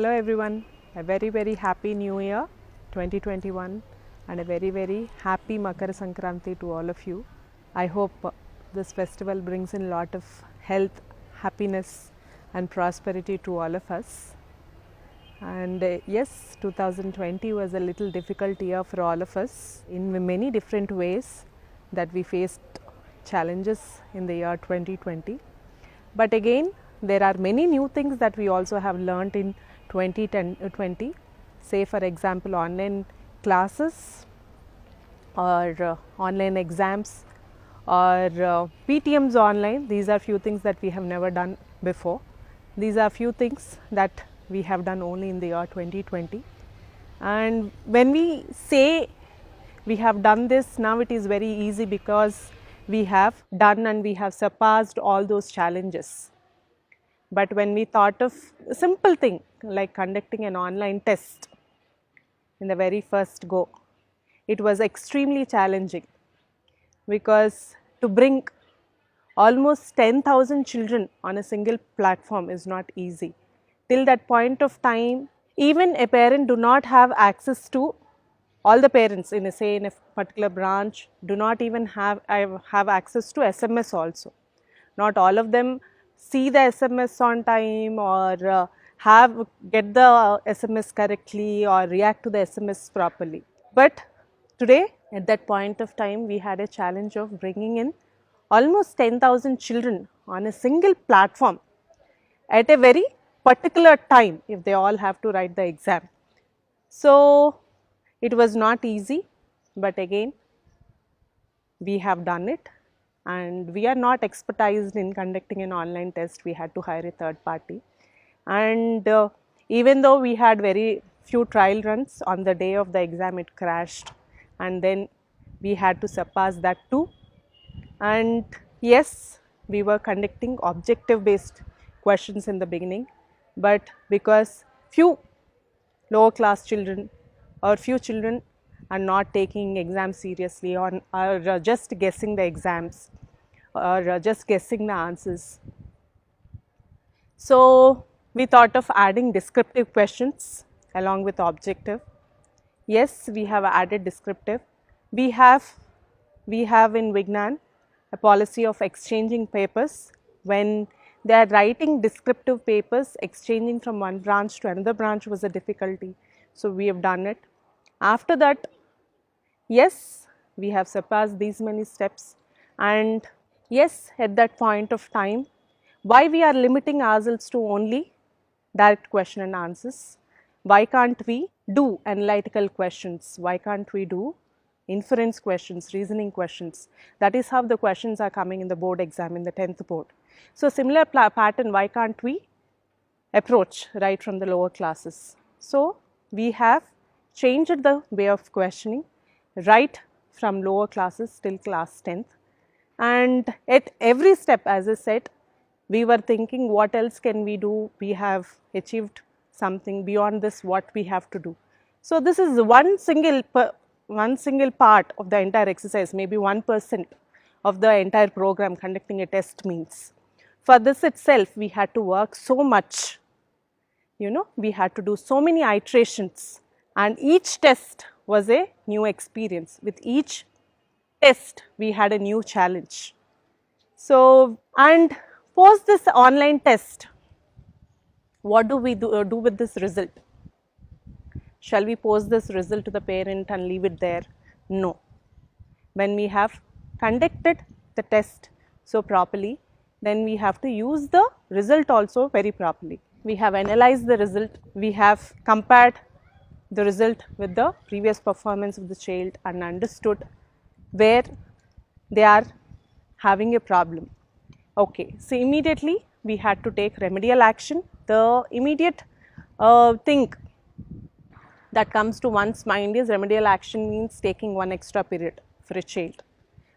Hello everyone, a very happy new year 2021 and a very happy Makara Sankranti to all of you. I hope this festival brings in a lot of health, happiness and prosperity to all of us. And yes, 2020 was a little difficult year for all of us in many different ways that we faced challenges in the year 2020. But again, there are many new things that we also have learnt in 2020, say for example online classes or online exams or PTMs online. These are few things that we have never done before. These are few things that we have done only in the year 2020. And when we say we have done this, now it is very easy because we have done and we have surpassed all those challenges. But when we thought of a simple thing like conducting an online test in the very first go, it was extremely challenging because to bring almost 10,000 children on a single platform is not easy. Till that point of time, even a parent do not have access to, all the parents in a particular branch do not even have access to SMS also. Not all of them see the SMS on time or get the SMS correctly or react to the SMS properly. But today at that point of time, we had a challenge of bringing in almost 10,000 children on a single platform at a very particular time if they all have to write the exam. So it was not easy, but again we have done it, and we are not expertised in conducting an online test. We had to hire a third party, and even though we had very few trial runs, on the day of the exam it crashed, and then we had to surpass that too. And yes, we were conducting objective based questions in the beginning, but because few lower class children or few children are not taking exams seriously or are just guessing the exams or just guessing the answers. So we thought of adding descriptive questions along with objective. Yes, we have added descriptive. We have in Vignan a policy of exchanging papers. When they are writing descriptive papers, exchanging from one branch to another branch was a difficulty. So we have done it. After that, yes, we have surpassed these many steps, and yes, at that point of time, why we are limiting ourselves to only direct question and answers? Why can't we do analytical questions? Why can't we do inference questions, reasoning questions? That is how the questions are coming in the board exam, in the 10th board. So similar pattern, why can't we approach right from the lower classes? So we have changed the way of questioning right from lower classes till class 10th, and at every step, as I said, we were thinking what else can we do. We have achieved something beyond this, what we have to do. So this is one single part of the entire exercise, maybe 1% of the entire program. Conducting a test means, for this itself we had to work so much, we had to do so many iterations, and each test was a new experience. With each test we had a new challenge. So, and post this online test, what do we do with this result? Shall we post this result to the parent and leave it there? No. When we have conducted the test so properly, then we have to use the result also very properly. We have analyzed the result, we have compared the result with the previous performance of the child and understood where they are having a problem. Okay, so immediately we had to take remedial action. The immediate thing that comes to one's mind is remedial action means taking one extra period for a child.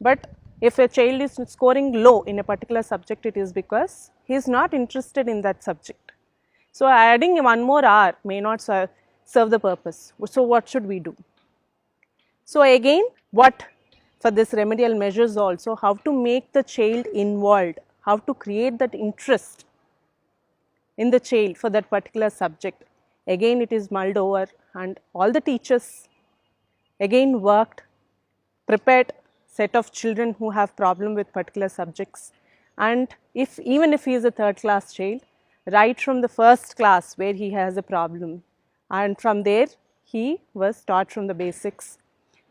But if a child is scoring low in a particular subject, it is because he is not interested in that subject. So adding one more hour may not serve the purpose. So what should we do? So again, what for this remedial measures also, how to make the child involved, how to create that interest in the child for that particular subject. Again it is mulled over and all the teachers again worked, prepared set of children who have problem with particular subjects, and even if he is a third class child, right from the first class where he has a problem, and from there he was taught from the basics,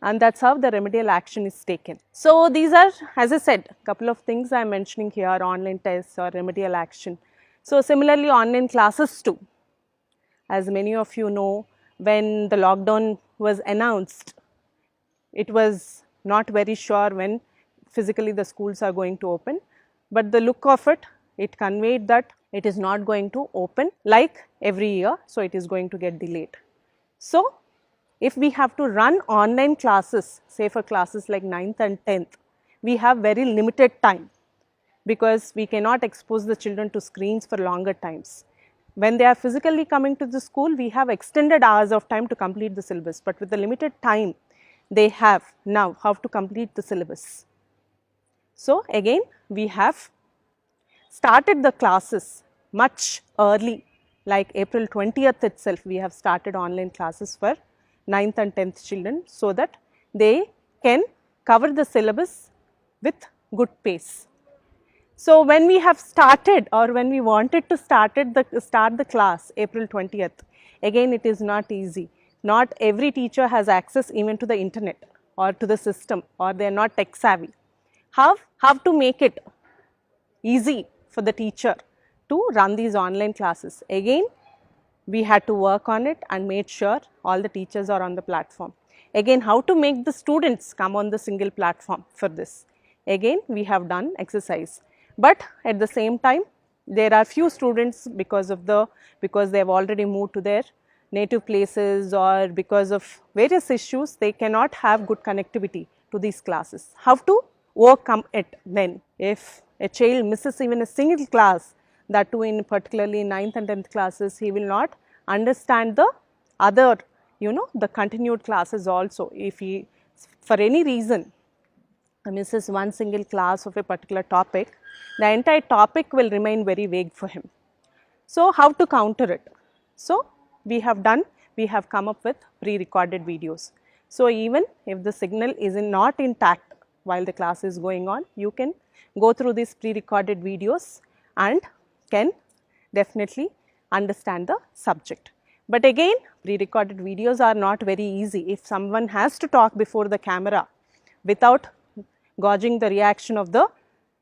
and that is how the remedial action is taken. So, these are, as I said, couple of things I am mentioning here, online tests or remedial action. So, similarly online classes too, as many of you know, when the lockdown was announced, it was not very sure when physically the schools are going to open, but the look of it, it conveyed that it is not going to open like every year, so it is going to get delayed. So, if we have to run online classes, say for classes like 9th and 10th, we have very limited time because we cannot expose the children to screens for longer times. When they are physically coming to the school, we have extended hours of time to complete the syllabus, but with the limited time they have now, how to complete the syllabus. So, again we have started the classes much early, like April 20th itself we have started online classes for 9th and 10th children, so that they can cover the syllabus with good pace. So, when we have started or when we wanted to start the class April 20th, again it is not easy. Not every teacher has access even to the internet or to the system, or they are not tech savvy. How to make it easy for the teacher to run these online classes? Again we had to work on it and made sure all the teachers are on the platform. Again, how to make the students come on the single platform for this? Again we have done exercise, but at the same time there are few students because they have already moved to their native places, or because of various issues they cannot have good connectivity to these classes. How to overcome it then? If a child misses even a single class, that too in particularly 9th and 10th classes, he will not understand the other, the continued classes also. If he for any reason misses one single class of a particular topic, the entire topic will remain very vague for him. So, how to counter it? So, we have come up with pre-recorded videos. So, even if the signal is not intact while the class is going on, you can go through these pre-recorded videos and can definitely understand the subject. But again, pre-recorded videos are not very easy. If someone has to talk before the camera without gauging the reaction of the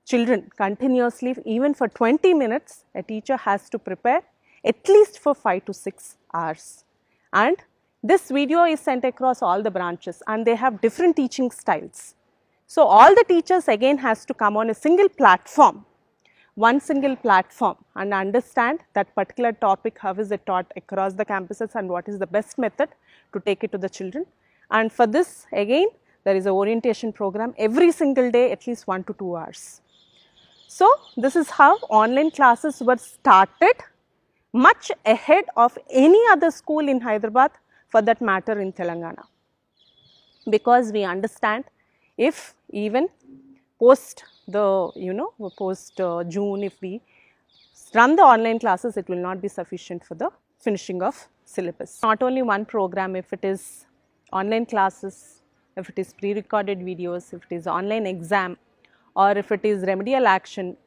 children continuously, even for 20 minutes, a teacher has to prepare at least for 5 to 6 hours. And this video is sent across all the branches and they have different teaching styles. So, all the teachers again has to come on a single platform, one single platform, and understand that particular topic, how is it taught across the campuses and what is the best method to take it to the children. And for this again there is a orientation program every single day, at least 1 to 2 hours. So, this is how online classes were started much ahead of any other school in Hyderabad, for that matter in Telangana, because we understand if even post the post June, if we run the online classes, it will not be sufficient for the finishing of syllabus. Not only one program, if it is online classes, if it is pre-recorded videos, if it is online exam, or if it is remedial action,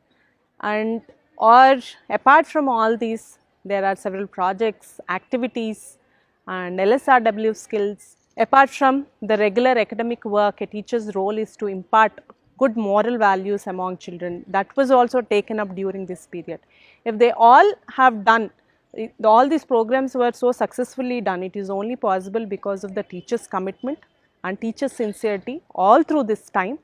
and or apart from all these, there are several projects, activities and LSRW skills. Apart from the regular academic work, a teacher's role is to impart good moral values among children. That was also taken up during this period. If they all have done, all these programs were so successfully done, it is only possible because of the teachers' commitment and teachers' sincerity all through this time.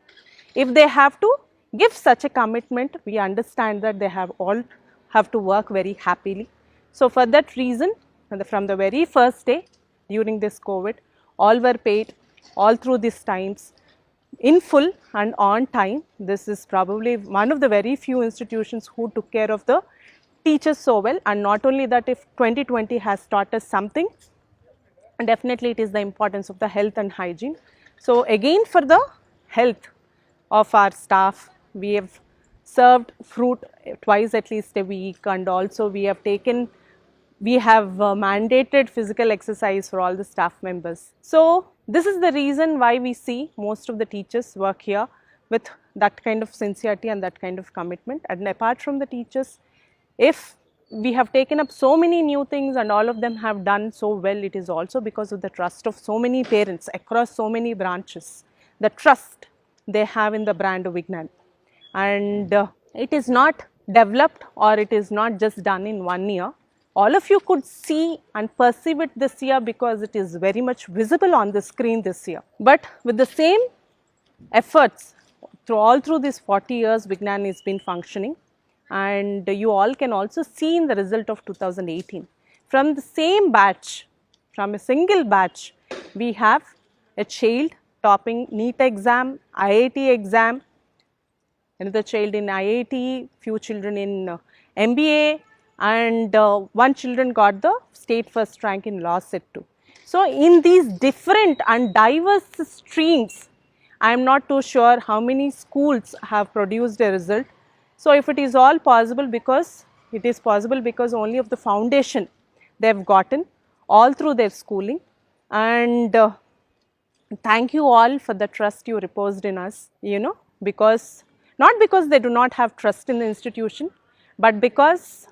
If they have to give such a commitment, we understand that they all have to work very happily. So, for that reason, from the very first day during this COVID, all were paid all through these times in full and on time. This is probably one of the very few institutions who took care of the teachers so well. And not only that, if 2020 has taught us something, definitely it is the importance of the health and hygiene. So, again for the health of our staff, we have served fruit twice at least a week, and also we have taken We have mandated physical exercise for all the staff members. So, this is the reason why we see most of the teachers work here with that kind of sincerity and that kind of commitment. And apart from the teachers, if we have taken up so many new things and all of them have done so well, it is also because of the trust of so many parents across so many branches, the trust they have in the brand of Vignan. And it is not developed or it is not just done in 1 year. All of you could see and perceive it this year because it is very much visible on the screen this year. But with the same efforts all through these 40 years, Vignan has been functioning, and you all can also see in the result of 2018. From the same batch, from a single batch, we have a child topping NEET exam, IIT exam, another child in IIT, few children in MBA, and one children got the state first rank in law set 2. So, in these different and diverse streams, I am not too sure how many schools have produced a result. So, if it is all possible, because it is possible because only of the foundation they have gotten all through their schooling, and thank you all for the trust you reposed in us, because not because they do not have trust in the institution, but because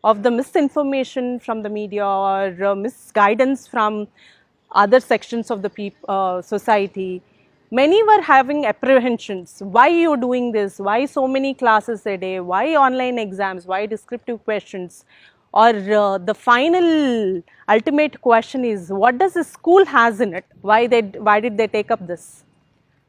of the misinformation from the media or misguidance from other sections of the society. Many were having apprehensions, why you are doing this, why so many classes a day, why online exams, why descriptive questions, or the final ultimate question is, what does the school has in it, why did they take up this?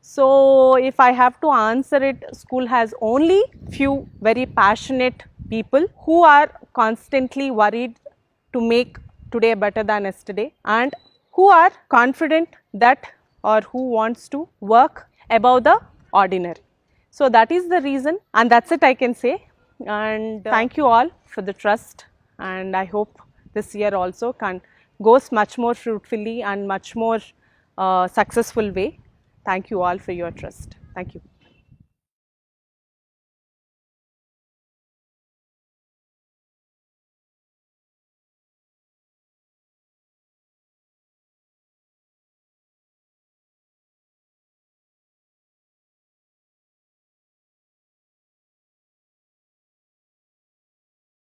So, if I have to answer it, school has only few very passionate people who are constantly worried to make today better than yesterday, and who are confident that or who wants to work above the ordinary. So, that is the reason, and that is it I can say, and thank you all for the trust, and I hope this year also goes much more fruitfully and much more successful way. Thank you all for your trust. Thank you.